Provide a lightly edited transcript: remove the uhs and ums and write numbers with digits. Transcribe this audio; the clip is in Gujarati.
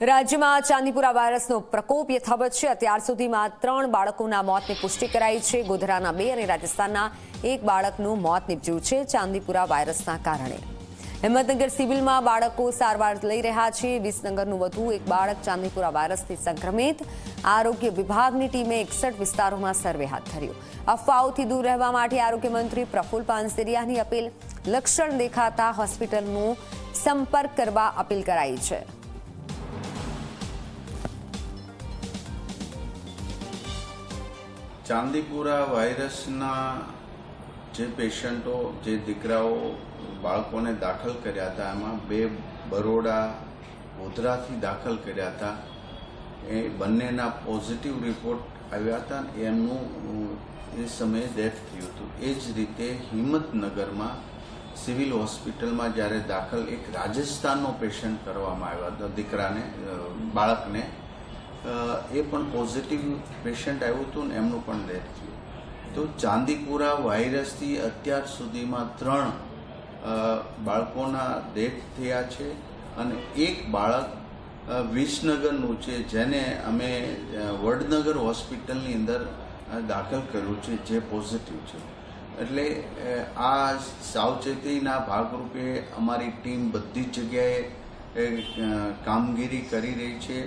રાજ્યમાં ચાંદીપુરા વાયરસનો પ્રકોપ યથાવત છે। અત્યાર સુધીમાં 3 બાળકોના મોતની પુષ્ટિ કરાઈ છે। ગોધરાના 2 અને રાજસ્થાનના 1 બાળકનું મોત નીપજ્યું છે ચાંદીપુરા વાયરસના કારણે। હિંમતનગર સિવિલમાં બાળકો સારવાર લઈ રહ્યા છે। વિસનગરનું વધુ 1 બાળક ચાંદીપુરા વાયરસથી સંક્રમિત। આરોગ્ય વિભાગની ટીમે 61 વિસ્તારોમાં સર્વે હાથ ધર્યો। અફવાઓથી દૂર રહેવા માટે આરોગ્ય મંત્રી પ્રફુલ પાનસેરિયાની અપીલ। લક્ષણ દેખાતા હોસ્પિટલનો સંપર્ક કરવા અપીલ કરાઈ છે। ચાંદીપુરા વાયરસના જે પેશન્ટો જે દીકરાઓ બાળકોને દાખલ કર્યા હતા એમાં 2 બરોડા ગોધરાથી દાખલ કર્યા હતા। એ બંનેના પોઝિટિવ રિપોર્ટ આવ્યા હતા। એમનું એ સમયે ડેથ થયું હતું। એ જ રીતે હિંમતનગરમાં સિવિલ હોસ્પિટલમાં જ્યારે દાખલ એક રાજસ્થાનનો પેશન્ટ કરવામાં આવ્યો હતો દીકરાને બાળકને એ પણ પોઝિટિવ પેશન્ટ આવ્યું હતું ને એમનું પણ ડેથ થયું। તો ચાંદીપુરા વાયરસથી અત્યાર સુધીમાં 3 બાળકોના ડેથ થયા છે અને 1 બાળક વિસનગરનું છે જેને અમે વડનગર હોસ્પિટલની અંદર દાખલ કર્યું છે જે પોઝિટિવ છે। એટલે આ સાવચેતીના ભાગરૂપે અમારી ટીમ બધી જ જગ્યાએ કામગીરી કરી રહી છે।